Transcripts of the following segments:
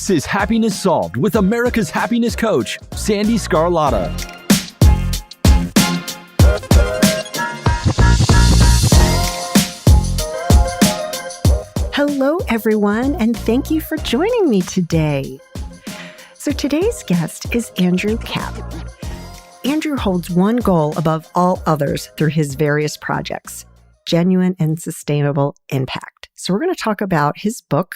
This is Happiness Solved with America's happiness coach, Sandee Scarlatta. Hello, everyone, and thank you for joining me today. So today's guest is Andrew Kap. Andrew holds one goal above all others through his various projects: genuine and sustainable impact. So we're going to talk about his book,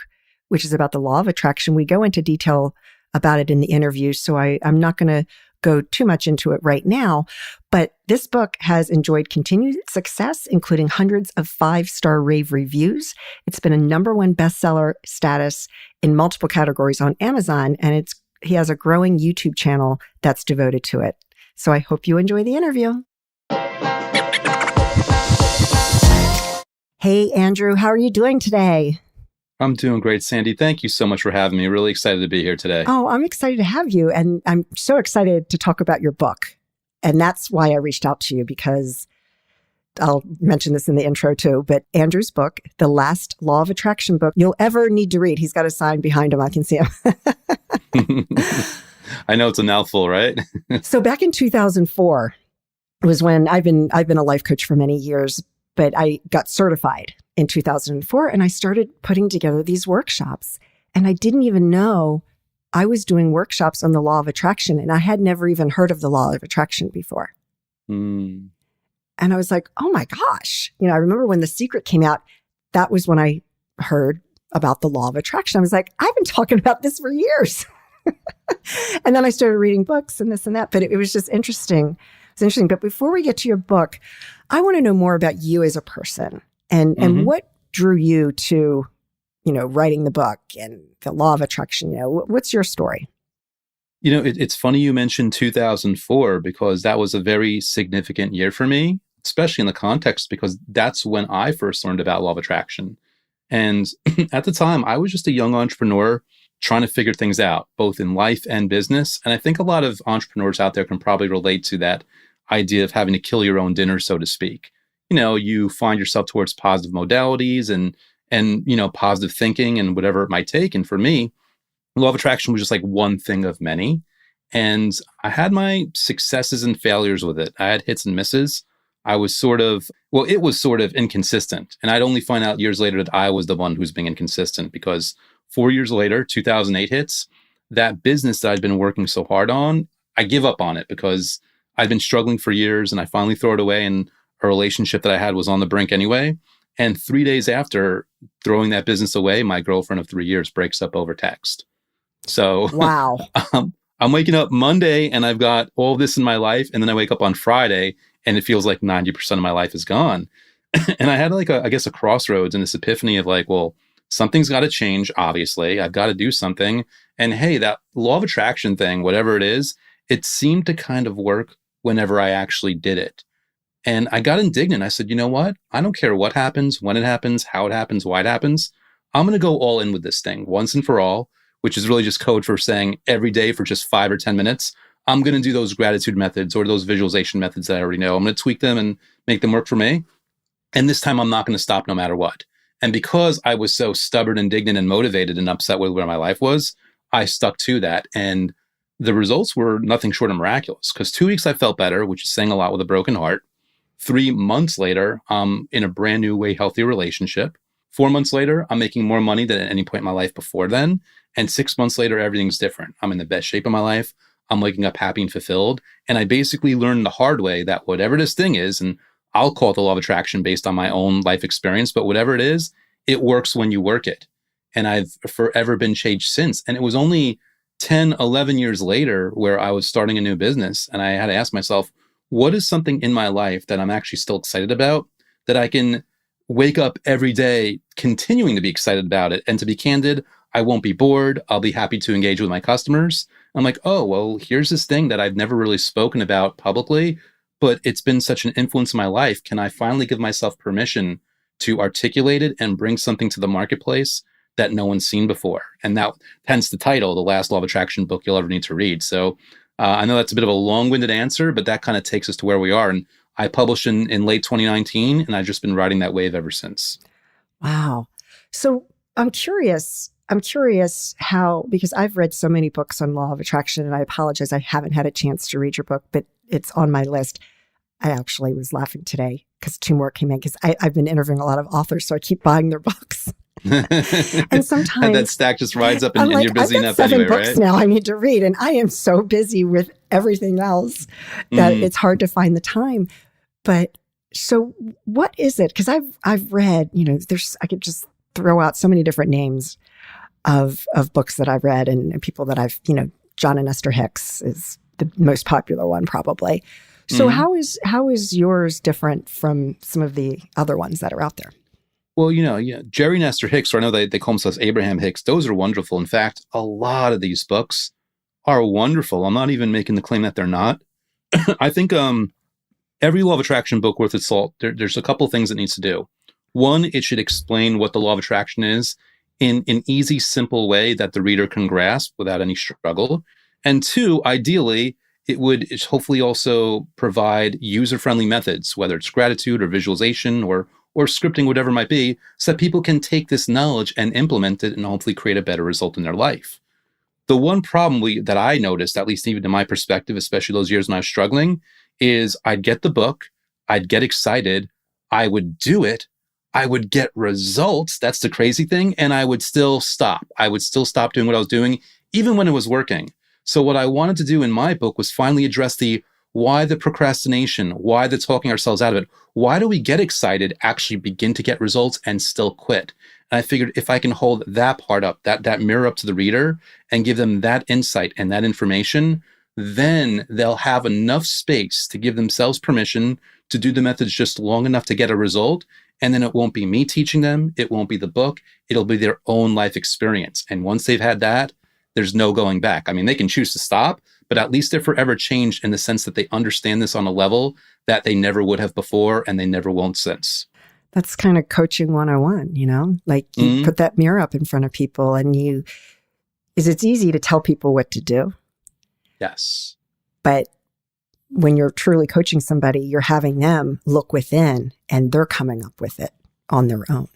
which is about the law of attraction. We go into detail about it in the interview, so I'm not going to go too much into it right now. But this book has enjoyed continued success, including hundreds of 5-star rave reviews. It's been a #1 bestseller status in multiple categories on Amazon, and he has a growing YouTube channel that's devoted to it. So I hope you enjoy the interview. Hey, Andrew, how are you doing today? I'm doing great, Sandee. Thank you so much for having me. Really excited to be here today. Oh, I'm excited to have you. And I'm so excited to talk about your book. And that's why I reached out to you, because I'll mention this in the intro too, but Andrew's book, the last law of attraction book you'll ever need to read. He's got a sign behind him. I can see him. I know it's a mouthful, right? So back in 2004 was when I've been a life coach for many years, but I got certified in 2004, and I started putting together these workshops. And I didn't even know I was doing workshops on the law of attraction, and I had never even heard of the law of attraction before. And I was like, oh my gosh. I remember when The Secret came out, that was when I heard about the law of attraction. I was like, I've been talking about this for years. And then I started reading books and this and that, but it was just interesting. It's interesting. But before we get to your book, I want to know more about you as a person. And what drew you to, writing the book and the law of attraction? What's your story? It's funny you mentioned 2004, because that was a very significant year for me, especially in the context, because that's when I first learned about law of attraction. And at the time, I was just a young entrepreneur trying to figure things out, both in life and business. And I think a lot of entrepreneurs out there can probably relate to that idea of having to kill your own dinner, so to speak. You find yourself towards positive modalities and positive thinking and whatever it might take. And for me, law of attraction was just like one thing of many. And I had my successes and failures with it. I had hits and misses. It was sort of inconsistent. And I'd only find out years later that I was the one who was being inconsistent, because 4 years later, 2008 hits, that business that I'd been working so hard on, I give up on it because I'd been struggling for years, and I finally throw it away. And a relationship that I had was on the brink anyway. And 3 days after throwing that business away, my girlfriend of 3 years breaks up over text. So wow. I'm waking up Monday and I've got all this in my life. And then I wake up on Friday and it feels like 90% of my life is gone. And I had a crossroads and this epiphany of like, well, something's got to change. Obviously, I've got to do something. And hey, that law of attraction thing, whatever it is, it seemed to kind of work whenever I actually did it. And I got indignant. I said, you know what? I don't care what happens, when it happens, how it happens, why it happens. I'm going to go all in with this thing once and for all, which is really just code for saying every day for just 5 or 10 minutes, I'm going to do those gratitude methods or those visualization methods that I already know. I'm going to tweak them and make them work for me. And this time I'm not going to stop no matter what. And because I was so stubborn, indignant, and motivated and upset with where my life was, I stuck to that. And the results were nothing short of miraculous, because 2 weeks I felt better, which is saying a lot with a broken heart. 3 months later, I'm in a brand new, way healthier relationship. 4 months later, I'm making more money than at any point in my life before then. And 6 months later, everything's different. I'm in the best shape of my life. I'm waking up happy and fulfilled. And I basically learned the hard way that whatever this thing is, and I'll call it the law of attraction based on my own life experience, but whatever it is, it works when you work it. And I've forever been changed since. And it was only 10, 11 years later where I was starting a new business. And I had to ask myself, what is something in my life that I'm actually still excited about, that I can wake up every day continuing to be excited about it? And to be candid, I won't be bored. I'll be happy to engage with my customers. I'm like, oh, well, here's this thing that I've never really spoken about publicly, but it's been such an influence in my life. Can I finally give myself permission to articulate it and bring something to the marketplace that no one's seen before? And that, hence the title, The Last Law of Attraction Book You'll Ever Need to Read. So I know that's a bit of a long-winded answer, but that kind of takes us to where we are. And I published in late 2019, and I've just been riding that wave ever since. Wow. So I'm curious, I'm curious how, because I've read so many books on law of attraction, and I apologize, I haven't had a chance to read your book, but it's on my list. I actually was laughing today because 2 more came in, because I've been interviewing a lot of authors, so I keep buying their books. And sometimes that stack just rides up, and like, you're busy I've got enough 7 anyway, books right? now I need to read, and I am so busy with everything else that it's hard to find the time. But so what is it? Because I've read, I could just throw out so many different names of books that I've read and people that I've, John and Esther Hicks is the most popular one probably. So how is yours different from some of the other ones that are out there? Well, Jerry and Esther Hicks, or I know they call themselves Abraham Hicks, those are wonderful. In fact, a lot of these books are wonderful. I'm not even making the claim that they're not. I think every law of attraction book worth its salt, there's a couple things it needs to do. One, it should explain what the law of attraction is in an easy, simple way that the reader can grasp without any struggle. And 2, ideally, it would hopefully also provide user-friendly methods, whether it's gratitude or visualization or scripting, whatever it might be, so that people can take this knowledge and implement it and hopefully create a better result in their life. The one problem that I noticed, at least even in my perspective, especially those years when I was struggling, is I'd get the book, I'd get excited, I would do it, I would get results. That's the crazy thing. And I would still stop. I would still stop doing what I was doing, even when it was working. So what I wanted to do in my book was finally address the why the procrastination, why the talking ourselves out of it. Why do we get excited, actually begin to get results, and still quit? And I figured if I can hold that part up, that mirror up to the reader and give them that insight and that information, then they'll have enough space to give themselves permission to do the methods just long enough to get a result. And then it won't be me teaching them. It won't be the book. It'll be their own life experience. And once they've had that, there's no going back. I mean, they can choose to stop, but at least they're forever changed in the sense that they understand this on a level that they never would have before and they never won't since. That's kind of coaching 101, like you put that mirror up in front of people and it's easy to tell people what to do. Yes. But when you're truly coaching somebody, you're having them look within and they're coming up with it on their own.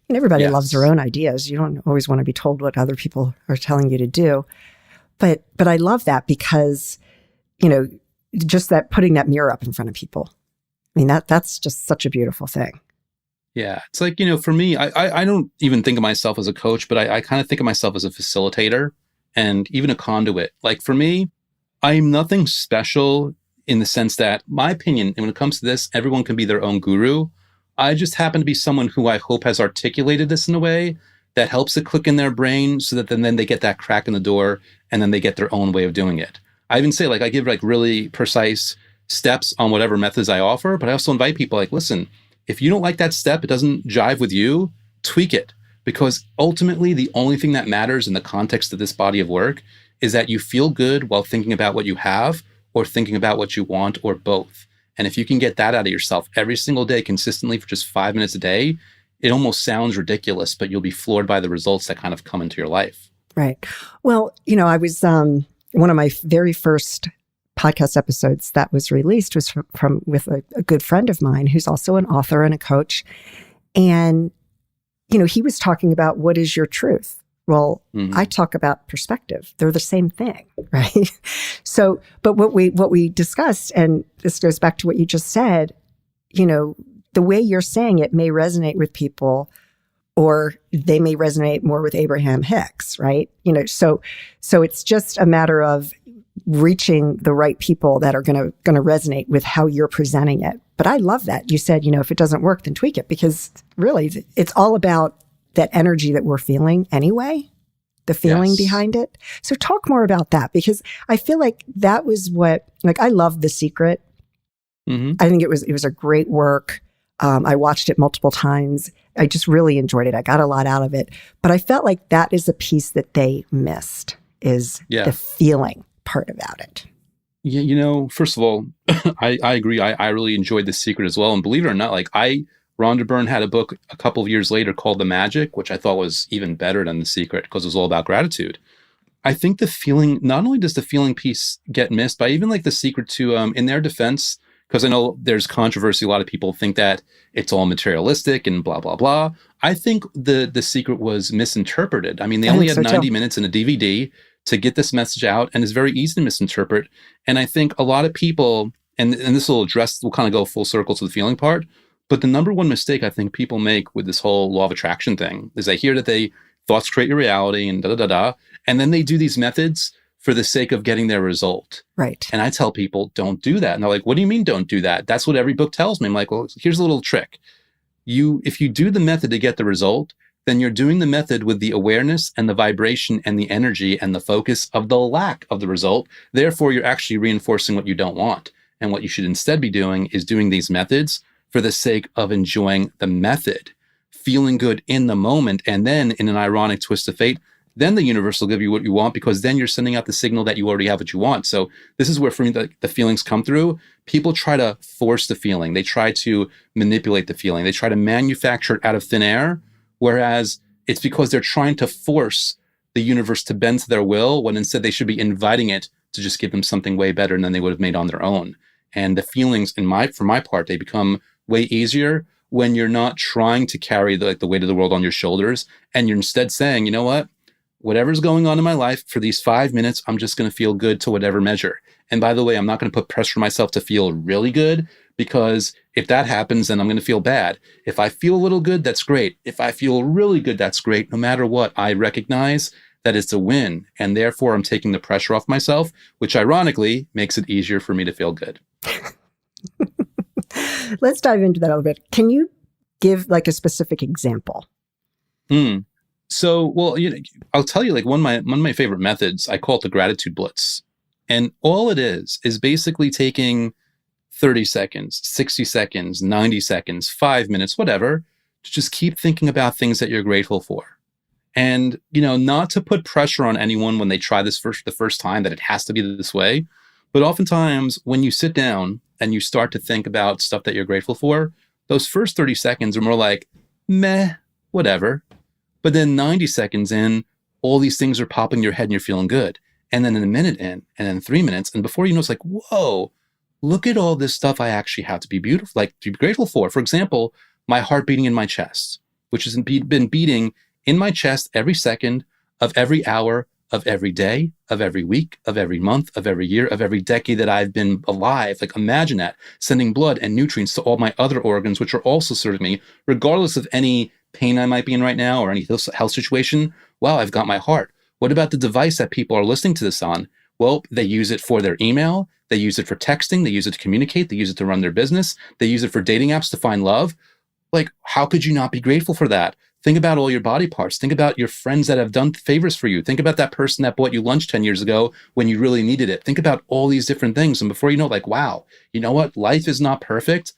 And everybody loves their own ideas. You don't always want to be told what other people are telling you to do. But I love that because, just that putting that mirror up in front of people. I mean, that's just such a beautiful thing. Yeah. It's like, for me, I don't even think of myself as a coach, but I kind of think of myself as a facilitator and even a conduit. Like for me, I'm nothing special in the sense that my opinion, and when it comes to this, everyone can be their own guru. I just happen to be someone who I hope has articulated this in a way that helps it click in their brain so that then they get that crack in the door and then they get their own way of doing it. I even say I give really precise steps on whatever methods I offer, but I also invite people listen, if you don't like that step, it doesn't jive with you, tweak it. Because ultimately the only thing that matters in the context of this body of work is that you feel good while thinking about what you have or thinking about what you want, or both. And if you can get that out of yourself every single day consistently for just 5 minutes a day, it almost sounds ridiculous, but you'll be floored by the results that kind of come into your life. Right. Well, I was, one of my very first podcast episodes that was released was with a good friend of mine who's also an author and a coach. And, he was talking about what is your truth? Well, I talk about perspective. They're the same thing, right? So, but what we discussed, and this goes back to what you just said, the way you're saying it may resonate with people, or they may resonate more with Abraham Hicks, right? So it's just a matter of reaching the right people that are going to resonate with how you're presenting it. But I love that you said, if it doesn't work, then tweak it, because really it's all about that energy that we're feeling anyway, the feeling behind it. So talk more about that, because I feel like that was what, I love The Secret. I think it was a great work. I watched it multiple times. I just really enjoyed it. I got a lot out of it, but I felt like that is a piece that they missed, is the feeling part about it. Yeah. First of all, I agree. I really enjoyed The Secret as well. And believe it or not, Rhonda Byrne had a book a couple of years later called The Magic, which I thought was even better than The Secret because it was all about gratitude. I think the feeling, not only does the feeling piece get missed, but even The Secret too, in their defense, because I know there's controversy. A lot of people think that it's all materialistic and blah, blah, blah. I think the secret was misinterpreted. I mean, they only had 90 minutes in a DVD to get this message out, and it's very easy to misinterpret. And I think a lot of people, and this will kind of go full circle to the feeling part, but the number one mistake I think people make with this whole law of attraction thing is they hear that thoughts create your reality and da-da-da-da, and then they do these methods for the sake of getting their result. Right. And I tell people, don't do that. And they're like, what do you mean don't do that? That's what every book tells me. I'm like, well, here's a little trick. If you do the method to get the result, then you're doing the method with the awareness and the vibration and the energy and the focus of the lack of the result. Therefore, you're actually reinforcing what you don't want. And what you should instead be doing is doing these methods for the sake of enjoying the method, feeling good in the moment. And then in an ironic twist of fate, then the universe will give you what you want, because then you're sending out the signal that you already have what you want. So this is where, for me, the feelings come through. People try to force the feeling. They try to manipulate the feeling. They try to manufacture it out of thin air, whereas it's because they're trying to force the universe to bend to their will, when instead they should be inviting it to just give them something way better than they would have made on their own. And the feelings, for my part, they become way easier when you're not trying to carry the weight of the world on your shoulders, and you're instead saying, you know what? Whatever's going on in my life for these 5 minutes, I'm just going to feel good to whatever measure. And by the way, I'm not going to put pressure on myself to feel really good, because if that happens, then I'm going to feel bad. If I feel a little good, that's great. If I feel really good, that's great. No matter what, I recognize that it's a win. And therefore, I'm taking the pressure off myself, which ironically makes it easier for me to feel good. Let's dive into that a little bit. Can you give like a specific example? So, well, I'll tell you, like one of my favorite methods, I call it the gratitude blitz. And all it is basically taking 30 seconds, 60 seconds, 90 seconds, 5 minutes, whatever, to just keep thinking about things that you're grateful for. And, not to put pressure on anyone when they try this the first time that it has to be this way. But oftentimes when you sit down and you start to think about stuff that you're grateful for, those first 30 seconds are more like, meh, whatever. But then 90 seconds in, all these things are popping in your head and you're feeling good. And then in a minute in, and then 3 minutes, and before you know, it's like, whoa, look at all this stuff I actually have to be to be grateful for. For example, my heart beating in my chest, which has been beating in my chest every second of every hour of every day, of every week, of every month, of every year, of every decade that I've been alive. Like, imagine that, sending blood and nutrients to all my other organs, which are also serving me, regardless of any pain I might be in right now or any health situation. Wow, I've got my heart. What about the device that people are listening to this on? Well, they use it for their email. They use it for texting. They use it to communicate. They use it to run their business. They use it for dating apps to find love. Like, how could you not be grateful for that? Think about all your body parts. Think about your friends that have done favors for you. Think about that person that bought you lunch 10 years ago when you really needed it. Think about all these different things. And before you know, like, wow, you know what? Life is not perfect,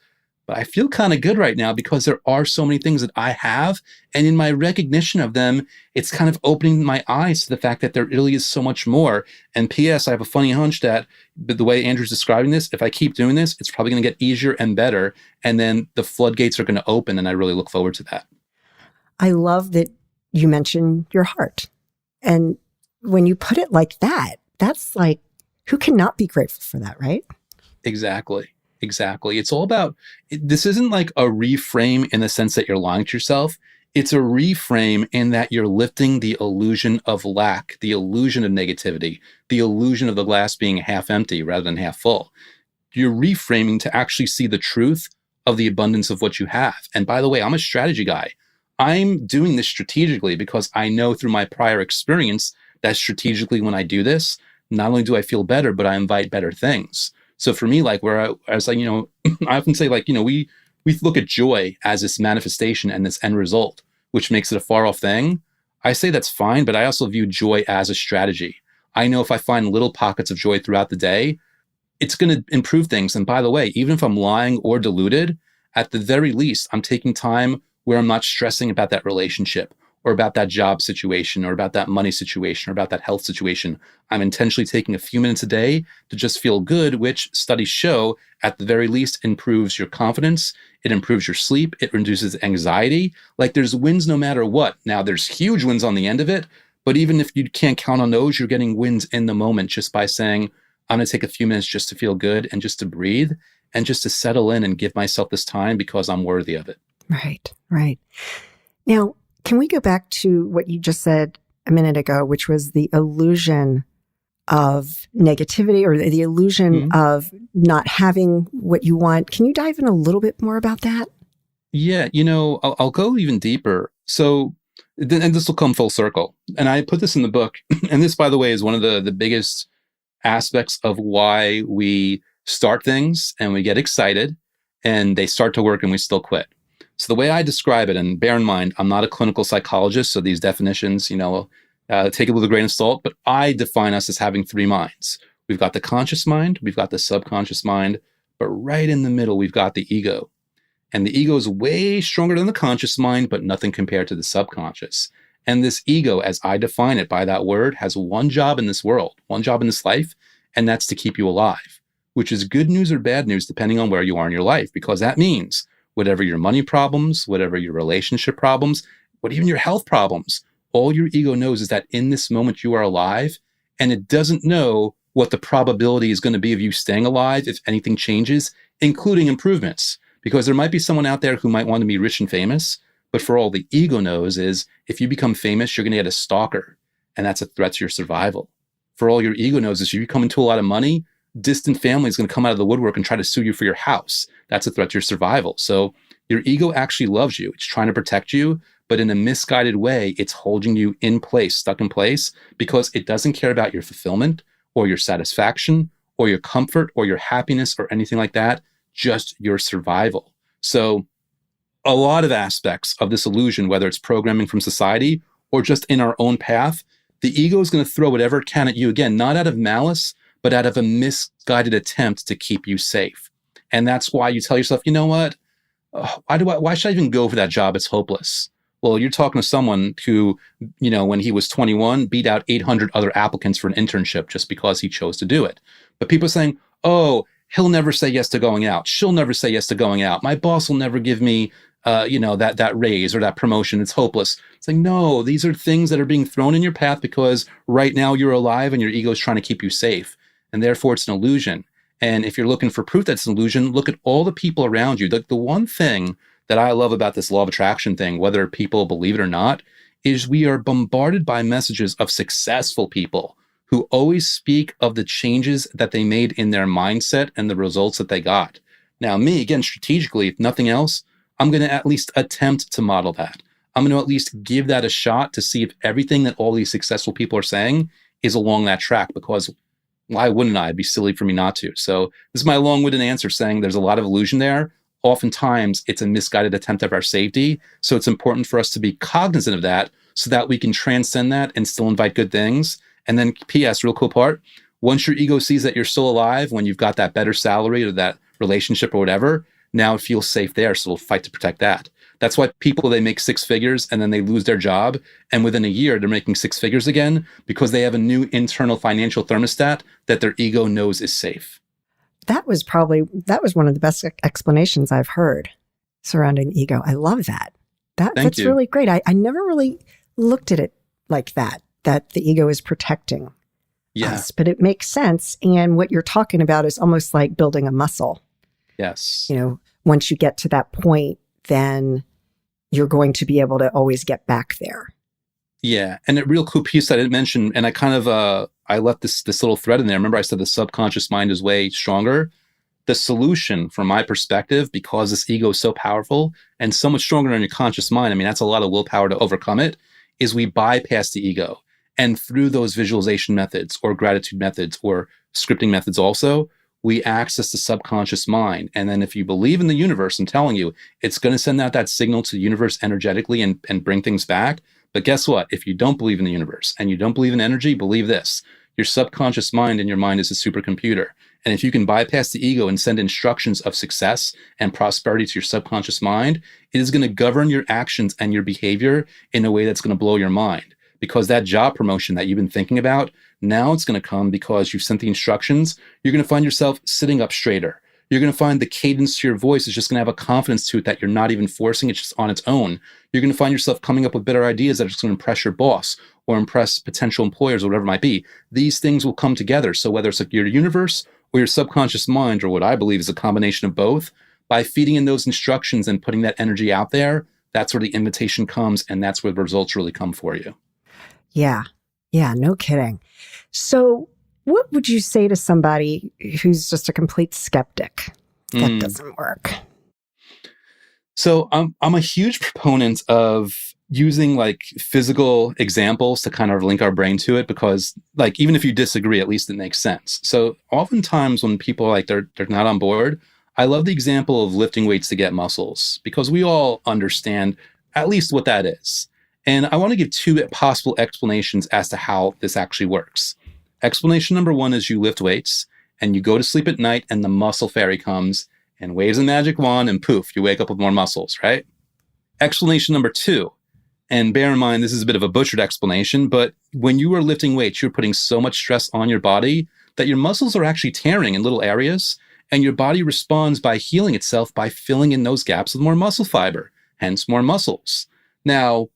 but I feel kind of good right now because there are so many things that I have. And in my recognition of them, it's kind of opening my eyes to the fact that there really is so much more. And P.S., I have a funny hunch that the way Andrew's describing this, if I keep doing this, it's probably going to get easier and better. And then the floodgates are going to open. And I really look forward to that. I love that you mentioned your heart. And when you put it like that, that's like, who cannot be grateful for that, right? Exactly. It's all about, this isn't like a reframe in the sense that you're lying to yourself. It's a reframe in that you're lifting the illusion of lack, the illusion of negativity, the illusion of the glass being half empty rather than half full. You're reframing to actually see the truth of the abundance of what you have. And by the way, I'm a strategy guy. I'm doing this strategically because I know through my prior experience that strategically when I do this, not only do I feel better, but I invite better things. So for me, like I was like, I often say, like, we look at joy as this manifestation and this end result, which makes it a far off thing. I say that's fine, but I also view joy as a strategy. I know if I find little pockets of joy throughout the day, it's going to improve things. And by the way, even if I'm lying or deluded, at the very least, I'm taking time where I'm not stressing about that relationship or about that job situation or about that money situation or about that health situation. I'm intentionally taking a few minutes a day to just feel good, which studies show at the very least improves your confidence. It improves your sleep. It reduces anxiety. Like, there's wins no matter what. Now, there's huge wins on the end of it, but even if you can't count on those, you're getting wins in the moment just by saying, I'm going to take a few minutes just to feel good and just to breathe. and just to settle in and give myself this time because I'm worthy of it. Right, right. Now, can we go back to what you just said a minute ago, which was the illusion of negativity or the illusion of not having what you want? Can you dive in a little bit more about that? Yeah, I'll go even deeper. So, and this will come full circle. And I put this in the book. And this, by the way, is one of the biggest aspects of why we start things and we get excited and they start to work and we still quit. So the way I describe it, and bear in mind, I'm not a clinical psychologist, so these definitions, take it with a grain of salt, but I define us as having three minds. We've got the conscious mind, we've got the subconscious mind, but right in the middle, we've got the ego. And the ego is way stronger than the conscious mind, but nothing compared to the subconscious. And this ego, as I define it by that word, has one job in this world, one job in this life, and that's to keep you alive, which is good news or bad news, depending on where you are in your life, because that means whatever your money problems, whatever your relationship problems, what even your health problems, all your ego knows is that in this moment you are alive, and it doesn't know what the probability is going to be of you staying alive if anything changes, including improvements. Because there might be someone out there who might want to be rich and famous, but for all the ego knows is if you become famous, you're going to get a stalker, and that's a threat to your survival. For all your ego knows is if you come into a lot of money, distant family is going to come out of the woodwork and try to sue you for your house. That's a threat to your survival. So your ego actually loves you. It's trying to protect you, but in a misguided way, it's holding you in place, stuck in place, because it doesn't care about your fulfillment or your satisfaction or your comfort or your happiness or anything like that, just your survival. So a lot of aspects of this illusion, whether it's programming from society or just in our own path, the ego is going to throw whatever it can at you, again, not out of malice, but out of a misguided attempt to keep you safe. And that's why you tell yourself, you know what? Why should I even go for that job? It's hopeless. Well, you're talking to someone who, when he was 21, beat out 800 other applicants for an internship just because he chose to do it. But people are saying, oh, he'll never say yes to going out. She'll never say yes to going out. My boss will never give me, that raise or that promotion. It's hopeless. It's like, no, these are things that are being thrown in your path because right now you're alive and your ego is trying to keep you safe. And therefore it's an illusion. And if you're looking for proof that's an illusion, look at all the people around you. The one thing that I love about this law of attraction thing, whether people believe it or not, is we are bombarded by messages of successful people who always speak of the changes that they made in their mindset and the results that they got. Now, me, again, strategically, if nothing else, I'm going to at least attempt to model that. I'm going to at least give that a shot to see if everything that all these successful people are saying is along that track, because why wouldn't I? It'd be silly for me not to. So this is my long-winded answer saying there's a lot of illusion there. Oftentimes, it's a misguided attempt of our safety. So it's important for us to be cognizant of that so that we can transcend that and still invite good things. And then P.S., real cool part, once your ego sees that you're still alive, when you've got that better salary or that relationship or whatever, now it feels safe there. So it'll fight to protect that. That's why people, they make six figures and then they lose their job. And within a year, they're making six figures again because they have a new internal financial thermostat that their ego knows is safe. That was one of the best explanations I've heard surrounding ego. I love that. That's really great. I never really looked at it like that the ego is protecting us, but it makes sense. And what you're talking about is almost like building a muscle. Yes. Once you get to that point, then you're going to be able to always get back there. Yeah. And a real cool piece I didn't mention, and I kind of, I left this little thread in there. Remember I said the subconscious mind is way stronger. The solution from my perspective, because this ego is so powerful and so much stronger than your conscious mind, I mean, that's a lot of willpower to overcome it, is we bypass the ego. And through those visualization methods or gratitude methods or scripting methods also, we access the subconscious mind. And then if you believe in the universe, I'm telling you, it's going to send out that signal to the universe energetically and bring things back. But guess what? If you don't believe in the universe and you don't believe in energy, believe this. Your subconscious mind and your mind is a supercomputer. And if you can bypass the ego and send instructions of success and prosperity to your subconscious mind, it is going to govern your actions and your behavior in a way that's going to blow your mind. Because that job promotion that you've been thinking about, now it's going to come because you've sent the instructions. You're going to find yourself sitting up straighter. You're going to find the cadence to your voice is just going to have a confidence to it that you're not even forcing. It's just on its own. You're going to find yourself coming up with better ideas that are just going to impress your boss or impress potential employers or whatever it might be, these things will come together. So whether it's like your universe or your subconscious mind, or what I believe is a combination of both, by feeding in those instructions and putting that energy out there, that's where the invitation comes, and that's where the results really come for you. Yeah. Yeah, no kidding. So what would you say to somebody who's just a complete skeptic? That doesn't work. So I'm a huge proponent of using like physical examples to kind of link our brain to it, because like, even if you disagree, at least it makes sense. So oftentimes when people are like, they're not on board, I love the example of lifting weights to get muscles, because we all understand at least what that is. And I want to give two possible explanations as to how this actually works. Explanation number one is you lift weights and you go to sleep at night and the muscle fairy comes and waves a magic wand and poof, you wake up with more muscles, right? Explanation number two, and bear in mind, this is a bit of a butchered explanation, but when you are lifting weights, you're putting so much stress on your body that your muscles are actually tearing in little areas, and your body responds by healing itself by filling in those gaps with more muscle fiber, hence more muscles. Now,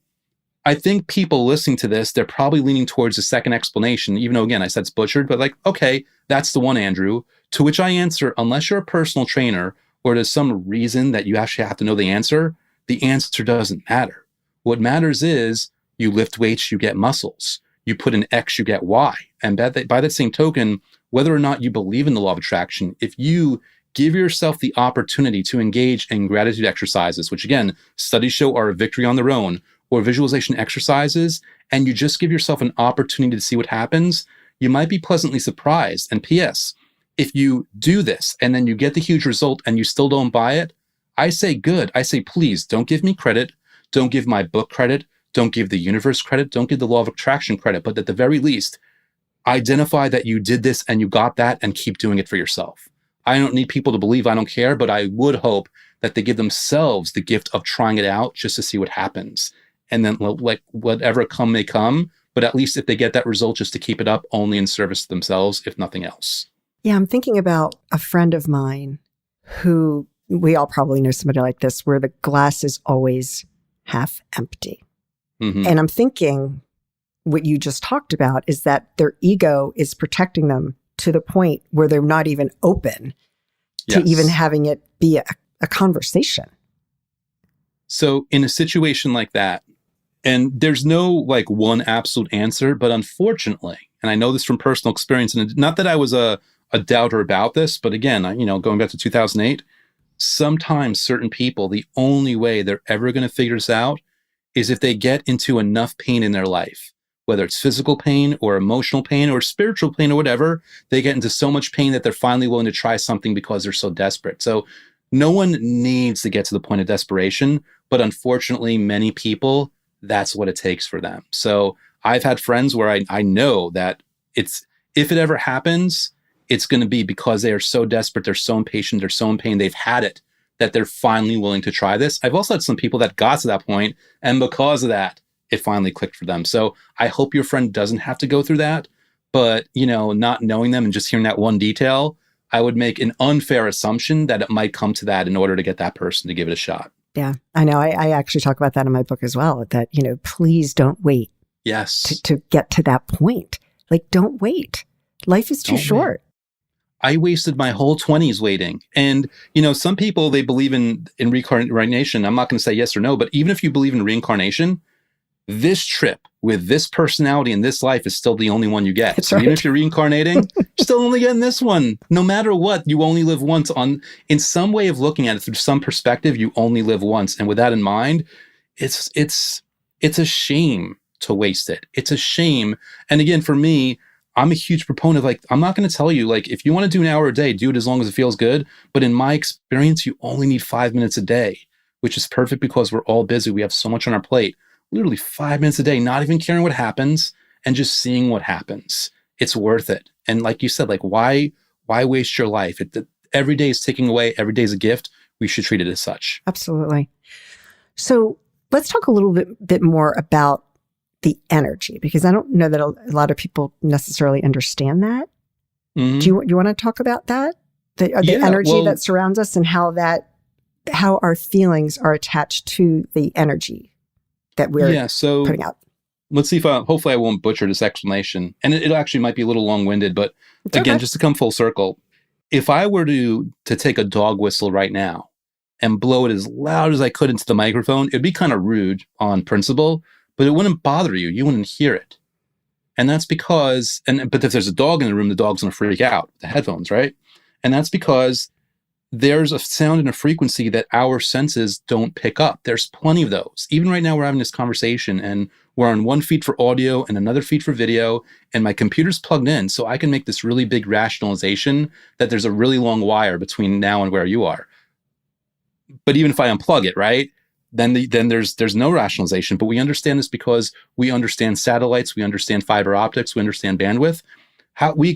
I think people listening to this, they're probably leaning towards the second explanation, even though, again, I said it's butchered, but like, okay, that's the one, Andrew. To which I answer, unless you're a personal trainer or there's some reason that you actually have to know the answer doesn't matter. What matters is you lift weights, you get muscles. You put an X, you get Y. And by that same token, whether or not you believe in the law of attraction, if you give yourself the opportunity to engage in gratitude exercises, which again, studies show are a victory on their own, or visualization exercises, and you just give yourself an opportunity to see what happens, you might be pleasantly surprised. And P.S., if you do this and then you get the huge result and you still don't buy it, I say good. I say, please don't give me credit. Don't give my book credit. Don't give the universe credit. Don't give the law of attraction credit. But at the very least, identify that you did this and you got that and keep doing it for yourself. I don't need people to believe, I don't care, but I would hope that they give themselves the gift of trying it out just to see what happens. And then like whatever come may come, but at least if they get that result, just to keep it up only in service to themselves, if nothing else. Yeah, I'm thinking about a friend of mine who, we all probably know somebody like this, where the glass is always half empty. Mm-hmm. And I'm thinking what you just talked about is that their ego is protecting them to the point where they're not even open to even having it be a conversation. So in a situation like that, and there's no like one absolute answer, but unfortunately, and I know this from personal experience, and not that I was a doubter about this, but again, going back to 2008, sometimes certain people, the only way they're ever going to figure this out is if they get into enough pain in their life, whether it's physical pain or emotional pain or spiritual pain or whatever, they get into so much pain that they're finally willing to try something because they're so desperate. So no one needs to get to the point of desperation, but unfortunately, many people, that's what it takes for them. So I've had friends where I know that if it ever happens, it's going to be because they are so desperate, they're so impatient, they're so in pain, they've had it, that they're finally willing to try this. I've also had some people that got to that point, and because of that, it finally clicked for them. So I hope your friend doesn't have to go through that, but not knowing them and just hearing that one detail, I would make an unfair assumption that it might come to that in order to get that person to give it a shot. Yeah, I know. I actually talk about that in my book as well, that, please don't wait. Yes. To get to that point. Like, don't wait. Life is too short. I wasted my whole 20s waiting. And, some people, they believe in reincarnation. I'm not going to say yes or no, but even if you believe in reincarnation, this trip with this personality in this life is still the only one you get. So even if you're reincarnating, you're still only getting this one. No matter what, you only live once. In some way of looking at it, through some perspective, you only live once. And with that in mind, it's a shame to waste it. It's a shame. And again, for me, I'm a huge proponent of I'm not going to tell you, if you want to do an hour a day, do it as long as it feels good. But in my experience, you only need 5 minutes a day, which is perfect because we're all busy. We have so much on our plate. Literally 5 minutes a day, not even caring what happens and just seeing what happens. It's worth it. And like you said, why waste your life? Every day is ticking away. Every day is a gift. We should treat it as such. Absolutely. So let's talk a little bit more about the energy, because I don't know that a lot of people necessarily understand that. Mm-hmm. Do you want to talk about that? The energy that surrounds us and how our feelings are attached to the energy that we're putting out. let's see if hopefully I won't butcher this explanation. And it actually might be a little long-winded, but It's again, okay. just to come full circle, if I were to take a dog whistle right now and blow it as loud as I could into the microphone, it'd be kind of rude on principle, but it wouldn't bother you. You wouldn't hear it. And that's because, but if there's a dog in the room, the dog's going to freak out, the headphones, right? And that's because there's a sound and a frequency that our senses don't pick up. There's plenty of those. Even right now, we're having this conversation and we're on one feed for audio and another feed for video, and my computer's plugged in, so I can make this really big rationalization that there's a really long wire between now and where you are. But even if I unplug it, right, then there's no rationalization. But we understand this because we understand satellites, we understand fiber optics, we understand bandwidth.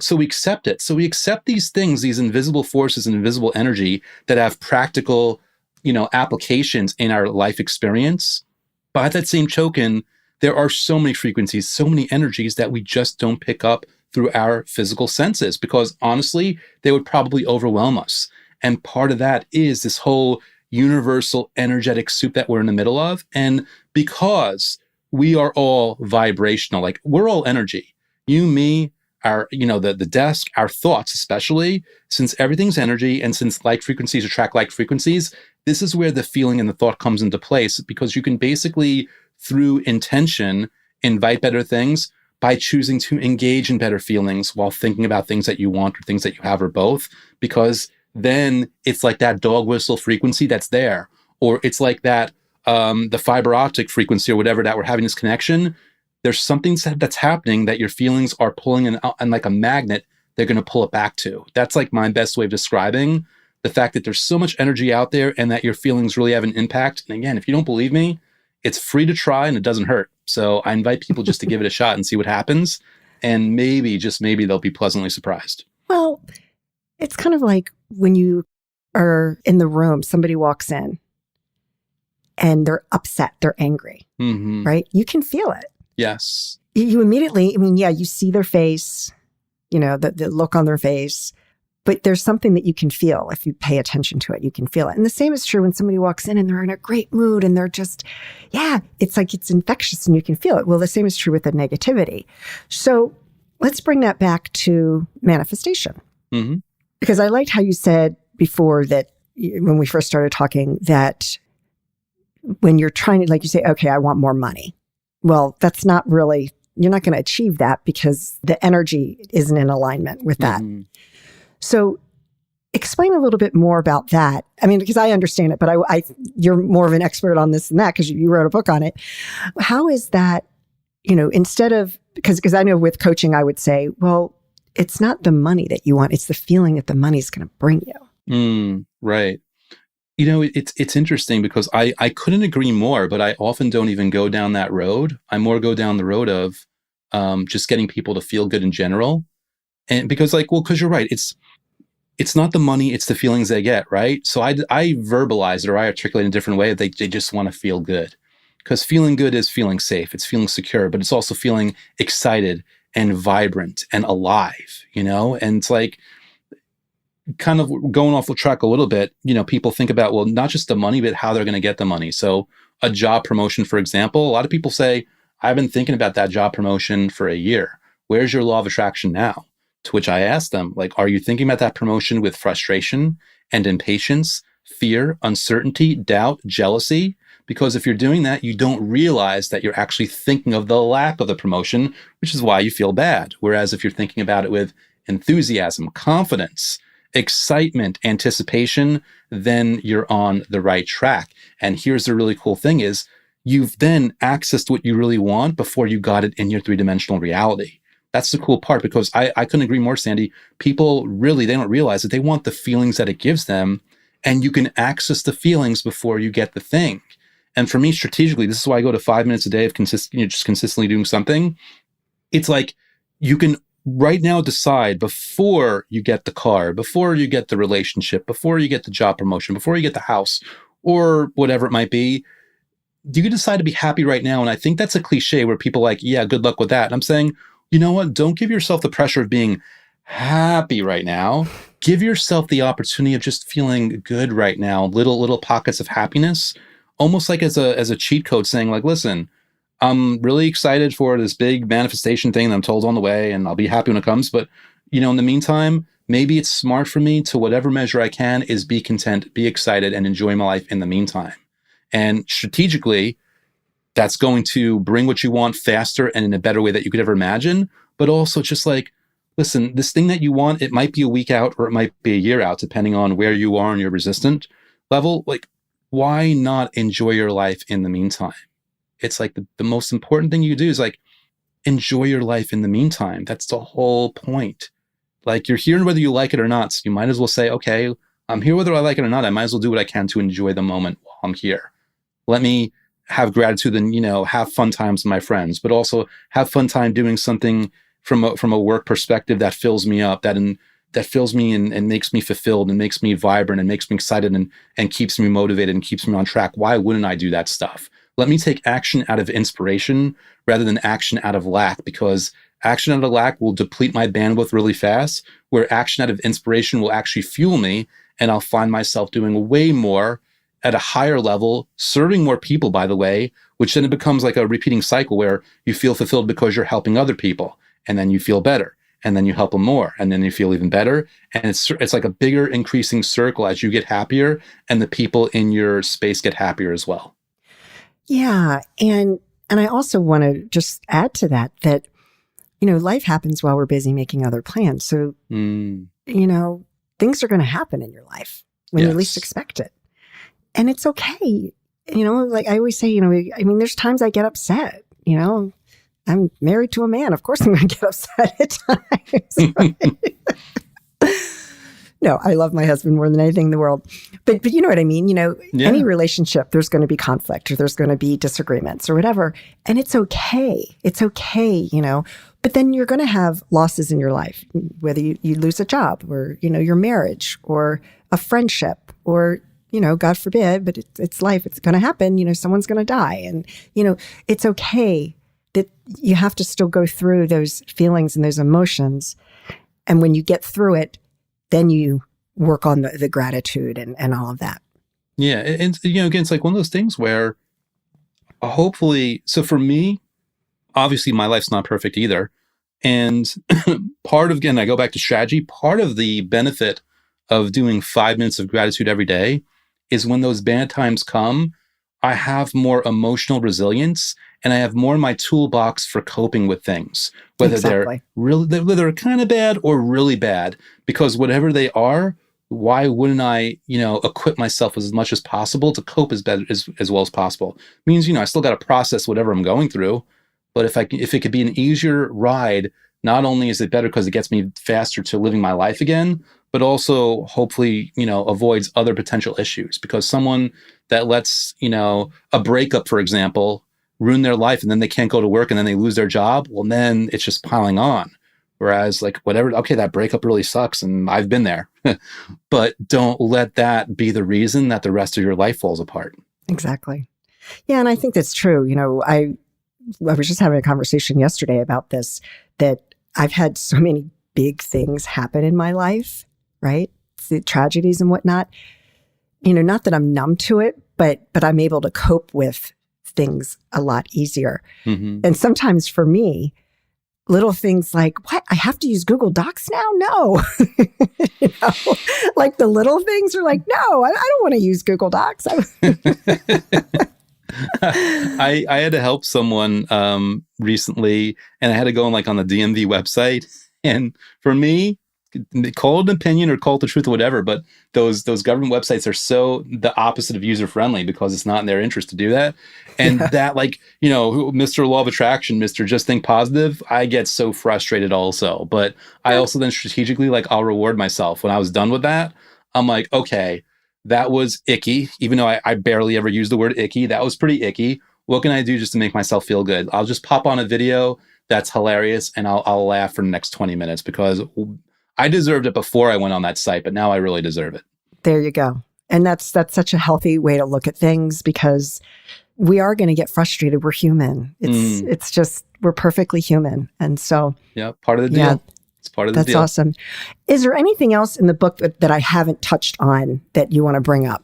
So we accept it. So we accept these things, these invisible forces and invisible energy that have practical, applications in our life experience. By that same token, there are so many frequencies, so many energies that we just don't pick up through our physical senses, because honestly, they would probably overwhelm us. And part of that is this whole universal energetic soup that we're in the middle of. And because we are all vibrational, like we're all energy, you, me, our, the desk, our thoughts, especially, since everything's energy and since like frequencies attract like frequencies, this is where the feeling and the thought comes into place, because you can basically, through intention, invite better things by choosing to engage in better feelings while thinking about things that you want or things that you have or both, because then it's like that dog whistle frequency that's there, or it's like that the fiber optic frequency or whatever, that we're having this connection. There's something that's happening that your feelings are pulling in, and like a magnet, they're going to pull it back to. That's like my best way of describing the fact that there's so much energy out there and that your feelings really have an impact. And again, if you don't believe me, it's free to try and it doesn't hurt. So I invite people just to give it a shot and see what happens. And maybe, just maybe, they'll be pleasantly surprised. Well, it's kind of like when you are in the room, somebody walks in and they're upset, they're angry, right? You can feel it. Yes. You immediately, you see their face, the look on their face, but there's something that you can feel. If you pay attention to it, you can feel it. And the same is true when somebody walks in and they're in a great mood and they're just, it's like it's infectious and you can feel it. Well, the same is true with the negativity. So let's bring that back to manifestation. Because I liked how you said before that when we first started talking, that when you're trying to, like you say, okay, I want more money. Well, that's not really, you're not going to achieve that because the energy isn't in alignment with that. So explain a little bit more about that. Because I understand it, but you're more of an expert on this than that because you wrote a book on it. How is that, instead of, because I know with coaching, I would say, well, it's not the money that you want. It's the feeling that the money's going to bring you. Right. It's interesting because I couldn't agree more, but I often don't even go down that road. I more go down the road of just getting people to feel good in general. And because because you're right. It's not the money, it's the feelings they get, right? So I verbalize it, or I articulate in a different way. They just want to feel good, because feeling good is feeling safe. It's feeling secure, but it's also feeling excited and vibrant and alive, And it's like, kind of going off the track a little bit, people think about, well, not just the money, but how they're going to get the money. So a job promotion, for example, a lot of people say, I've been thinking about that job promotion for a year. Where's your law of attraction now? To which I ask them, are you thinking about that promotion with frustration and impatience, fear, uncertainty, doubt, jealousy? Because if you're doing that, you don't realize that you're actually thinking of the lack of the promotion, which is why you feel bad. Whereas if you're thinking about it with enthusiasm, confidence, excitement, anticipation, then you're on the right track. And here's the really cool thing is, you've then accessed what you really want before you got it in your three-dimensional reality. That's the cool part, because I couldn't agree more, Sandee. People really, they don't realize that they want the feelings that it gives them, and you can access the feelings before you get the thing. And for me, strategically, this is why I go to 5 minutes a day of just consistently doing something. It's like you can right now decide before you get the car, before you get the relationship, before you get the job promotion, before you get the house, or whatever it might be. You can decide to be happy right now. And I think that's a cliche where people are like, yeah, good luck with that. And I'm saying, you know what? Don't give yourself the pressure of being happy right now. Give yourself the opportunity of just feeling good right now. Little pockets of happiness, almost like as a cheat code saying, listen, I'm really excited for this big manifestation thing that I'm told on the way, and I'll be happy when it comes. But, in the meantime, maybe it's smart for me to whatever measure I can is be content, be excited, and enjoy my life in the meantime. And strategically, that's going to bring what you want faster and in a better way that you could ever imagine. But also just like, listen, this thing that you want, it might be a week out or it might be a year out, depending on where you are on your resistant level. Like, why not enjoy your life in the meantime? It's like the most important thing you do is like, enjoy your life in the meantime. That's the whole point. Like, you're here whether you like it or not. So you might as well say, okay, I'm here whether I like it or not. I might as well do what I can to enjoy the moment while I'm here. Let me have gratitude and, have fun times with my friends, but also have fun time doing something from a work perspective that fills me up, that fills me and makes me fulfilled and makes me vibrant and makes me excited and keeps me motivated and keeps me on track. Why wouldn't I do that stuff? Let me take action out of inspiration rather than action out of lack, because action out of lack will deplete my bandwidth really fast, where action out of inspiration will actually fuel me, and I'll find myself doing way more at a higher level, serving more people, by the way, which then it becomes like a repeating cycle where you feel fulfilled because you're helping other people, and then you feel better, and then you help them more, and then you feel even better. And it's like a bigger increasing circle as you get happier, and the people in your space get happier as well. Yeah. And I also want to just add to that, life happens while we're busy making other plans. So, things are going to happen in your life when you least expect it. And it's okay. Like I always say, there's times I get upset, I'm married to a man. Of course I'm going to get upset at times. Right? No, I love my husband more than anything in the world. But you know what I mean? Any relationship, there's going to be conflict or there's going to be disagreements or whatever. And it's okay. It's okay, But then you're going to have losses in your life, whether you lose a job or, your marriage or a friendship or, God forbid, but it's life. It's going to happen. Someone's going to die. And, it's okay that you have to still go through those feelings and those emotions. And when you get through it, then you work on the gratitude and all of that. Yeah. And, again, it's like one of those things where hopefully, so for me, obviously my life's not perfect either. And again, I go back to strategy, part of the benefit of doing 5 minutes of gratitude every day is when those bad times come, I have more emotional resilience and I have more in my toolbox for coping with things, whether they're kind of bad or really bad, because whatever they are, why wouldn't I, equip myself as much as possible to cope as well as possible? Means, I still got to process whatever I'm going through, but if it could be an easier ride, not only is it better because it gets me faster to living my life again, but also hopefully, avoids other potential issues, because someone that lets, a breakup, for example, ruin their life and then they can't go to work and then they lose their job. Well, then it's just piling on. Whereas like okay, that breakup really sucks and I've been there, but don't let that be the reason that the rest of your life falls apart. Exactly. Yeah. And I think that's true. I was just having a conversation yesterday about this, that I've had so many big things happen in my life, right? The tragedies and whatnot. Not that I'm numb to it, but I'm able to cope with things a lot easier. Mm-hmm. And sometimes for me, little things like, what? I have to use Google Docs now? No. Like the little things are like, no, I don't want to use Google Docs. I had to help someone recently, and I had to go on the DMV website. And for me, call it an opinion or call it the truth or whatever, but those government websites are so the opposite of user friendly because it's not in their interest to do that. And that, Mr. Law of Attraction, Mr. Just Think Positive, I get so frustrated also. But I also then strategically, I'll reward myself. When I was done with that, I'm like, okay, that was icky. Even though I barely ever use the word icky, that was pretty icky. What can I do just to make myself feel good? I'll just pop on a video that's hilarious and I'll laugh for the next 20 minutes because I deserved it before I went on that site, but now I really deserve it. There you go. And that's such a healthy way to look at things, because we are going to get frustrated. We're human. It's just, we're perfectly human. And so, yeah, part of the deal. Yeah, it's part of the deal. That's awesome. Is there anything else in the book that I haven't touched on that you want to bring up?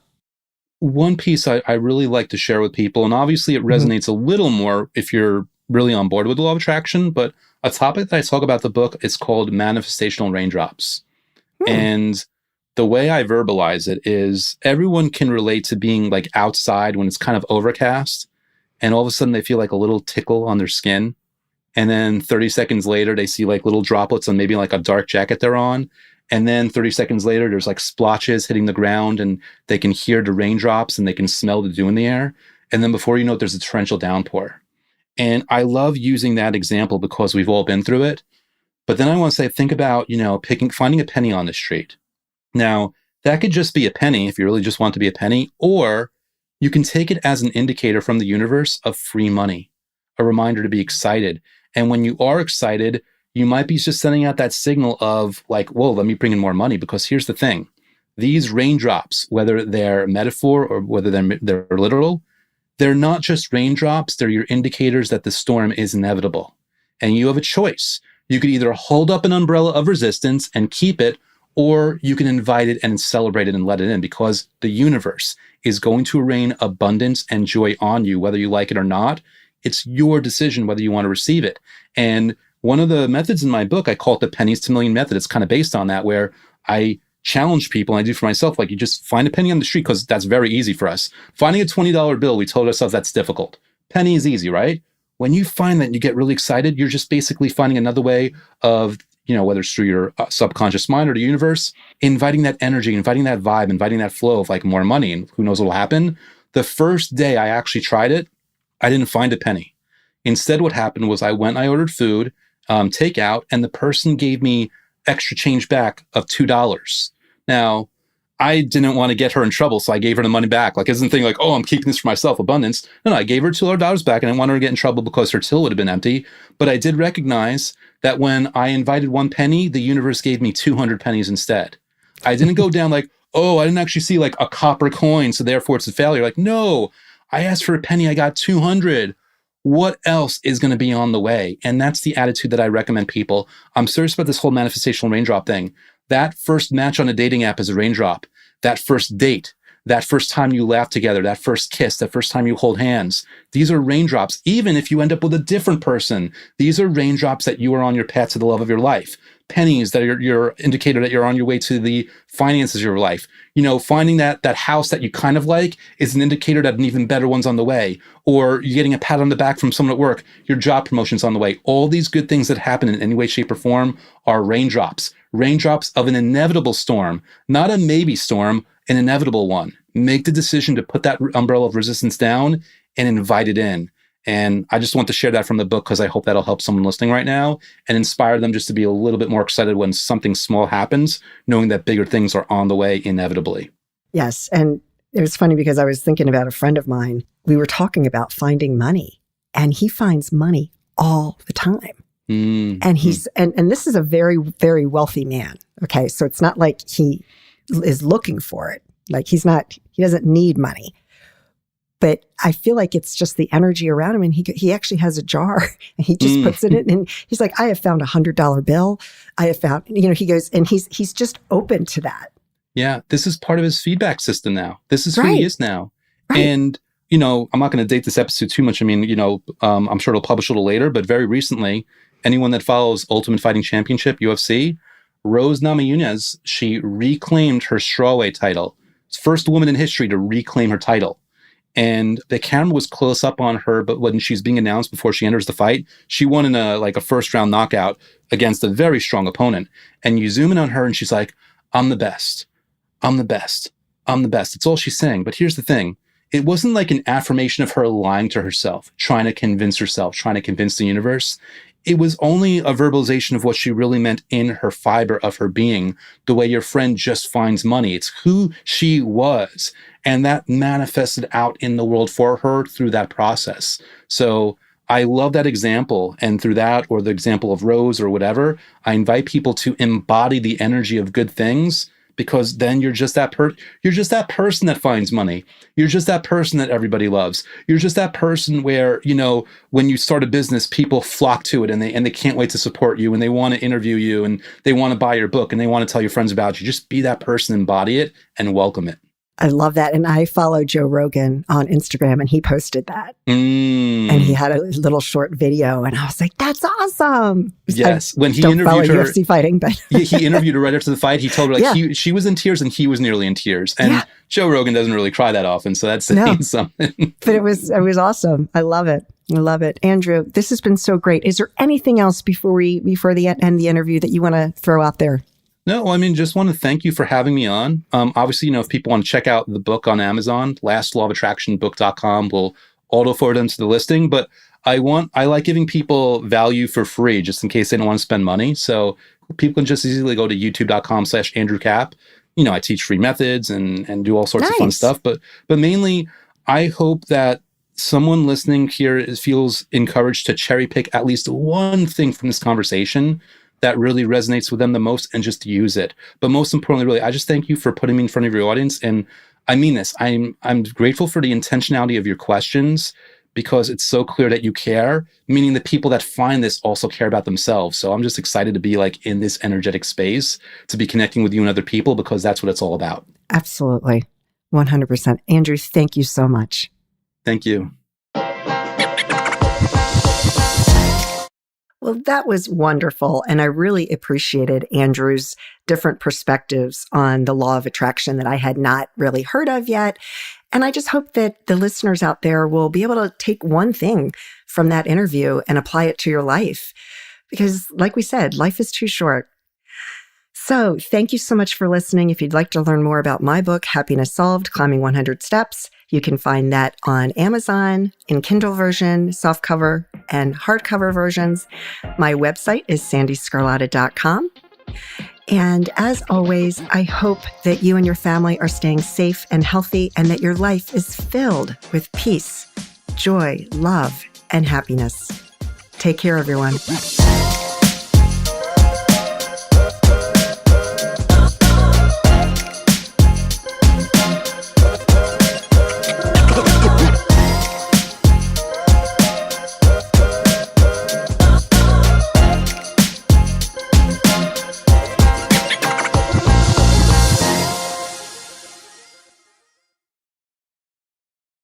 one piece I really like to share with people, and obviously it resonates a little more if you're really on board with the law of attraction, but a topic that I talk about in the book is called manifestational raindrops. And the way I verbalize it is everyone can relate to being like outside when it's kind of overcast, and all of a sudden they feel like a little tickle on their skin. And then 30 seconds later, they see like little droplets on maybe like a dark jacket they're on. And then 30 seconds later, there's like splotches hitting the ground, and they can hear the raindrops and they can smell the dew in the air. And then before you know it, there's a torrential downpour. And I love using that example because we've all been through it. But then I want to say, think about, finding a penny on the street. Now, that could just be a penny if you really just want to be a penny, or you can take it as an indicator from the universe of free money, a reminder to be excited. And when you are excited, you might be just sending out that signal of like, whoa, let me bring in more money. Because here's the thing. These raindrops, whether they're metaphor or whether they're literal, they're not just raindrops. They're your indicators that the storm is inevitable. And you have a choice. You could either hold up an umbrella of resistance and keep it, or you can invite it and celebrate it and let it in, because the universe is going to rain abundance and joy on you, whether you like it or not. It's your decision whether you want to receive it. And one of the methods in my book, I call it the pennies to million method. It's kind of based on that, where I challenge people, and I do for myself, like, you just find a penny on the street, because that's very easy for us. Finding a $20 bill, we told ourselves that's difficult. Penny is easy, right? When you find that and you get really excited, you're just basically finding another way of, whether it's through your subconscious mind or the universe, inviting that energy, inviting that vibe, inviting that flow of like more money, and who knows what will happen. The first day I actually tried it, I didn't find a penny. Instead, what happened was I ordered food, takeout, and the person gave me extra change back of $2. Now, I didn't want to get her in trouble, so I gave her the money back. Like, isn't thing like, oh, I'm keeping this for myself, abundance. No, I gave her $200 back, and I didn't want her to get in trouble because her till would have been empty. But I did recognize that when I invited one penny, the universe gave me 200 pennies instead. I didn't go down like, oh, I didn't actually see like a copper coin, so therefore it's a failure. Like, no, I asked for a penny, I got 200. What else is going to be on the way? And that's the attitude that I recommend people. I'm serious about this whole manifestational raindrop thing. That first match on a dating app is a raindrop. That first date, that first time you laugh together, that first kiss, that first time you hold hands, these are raindrops. Even if you end up with a different person, these are raindrops that you are on your path to the love of your life. Pennies that are your indicator that you're on your way to the finances of your life. Finding that house that you kind of like is an indicator that an even better one's on the way. Or you're getting a pat on the back from someone at work, your job promotion's on the way. All these good things that happen in any way, shape, or form are raindrops. Raindrops of an inevitable storm, not a maybe storm, an inevitable one. Make the decision to put that umbrella of resistance down and invite it in. And I just want to share that from the book, because I hope that'll help someone listening right now and inspire them just to be a little bit more excited when something small happens, knowing that bigger things are on the way inevitably. Yes. And it was funny because I was thinking about a friend of mine. We were talking about finding money, and he finds money all the time. Mm-hmm. And he's, and this is a very, very wealthy man. Okay. So it's not like he is looking for it. Like he doesn't need money. But I feel like it's just the energy around him. And he actually has a jar, and he just puts it in. And he's like, I have found $100 bill. I have found, he goes, and he's just open to that. Yeah. This is part of his feedback system now. This is who he is now. Right. And, I'm not going to date this episode too much. I mean, I'm sure it'll publish a little later, but very recently, anyone that follows Ultimate Fighting Championship, UFC, Rose Namajunas, she reclaimed her strawweight title. It's the first woman in history to reclaim her title. And the camera was close up on her, but when she's being announced before she enters the fight, she won in a first round knockout against a very strong opponent. And you zoom in on her and she's like, I'm the best. I'm the best. I'm the best. It's all she's saying. But here's the thing. It wasn't like an affirmation of her lying to herself, trying to convince herself, trying to convince the universe. It was only a verbalization of what she really meant in her fiber of her being, the way your friend just finds money. It's who she was. And that manifested out in the world for her through that process. So I love that example. And through that, or the example of Rose or whatever, I invite people to embody the energy of good things, because then you're just that person that finds money. You're just that person that everybody loves. You're just that person where, when you start a business, people flock to it and they can't wait to support you, and they want to interview you, and they want to buy your book, and they want to tell your friends about you. Just be that person, embody it, and welcome it. I love that. And I follow Joe Rogan on Instagram, and he posted that. And he had a little short video, and I was like, that's awesome. Yes. When he don't interviewed follow her, UFC fighting, but he interviewed her right after the fight. He told her like she was in tears and he was nearly in tears. And Joe Rogan doesn't really cry that often. So that's saying something. But it was awesome. I love it. I love it. Andrew, this has been so great. Is there anything else before the end the interview that you want to throw out there? No, I mean, just want to thank you for having me on. Obviously, if people want to check out the book on Amazon, lastlawofattractionbook.com will auto forward them to the listing. But I like giving people value for free, just in case they don't want to spend money. So people can just easily go to youtube.com/Andrew Kap. I teach free methods and do all sorts of fun stuff. But mainly, I hope that someone listening here feels encouraged to cherry pick at least one thing from this conversation that really resonates with them the most and just use it. But most importantly, really, I just thank you for putting me in front of your audience. And I mean this, I'm grateful for the intentionality of your questions, because it's so clear that you care, meaning the people that find this also care about themselves. So I'm just excited to be like in this energetic space, to be connecting with you and other people, because that's what it's all about. Absolutely. 100%. Andrew, thank you so much. Thank you. Well, that was wonderful. And I really appreciated Andrew's different perspectives on the law of attraction that I had not really heard of yet. And I just hope that the listeners out there will be able to take one thing from that interview and apply it to your life. Because like we said, life is too short. So thank you so much for listening. If you'd like to learn more about my book, Happiness Solved, Climbing 100 Steps, you can find that on Amazon in Kindle version, softcover, and hardcover versions. My website is sandeescarlotta.com. And as always, I hope that you and your family are staying safe and healthy, and that your life is filled with peace, joy, love, and happiness. Take care, everyone.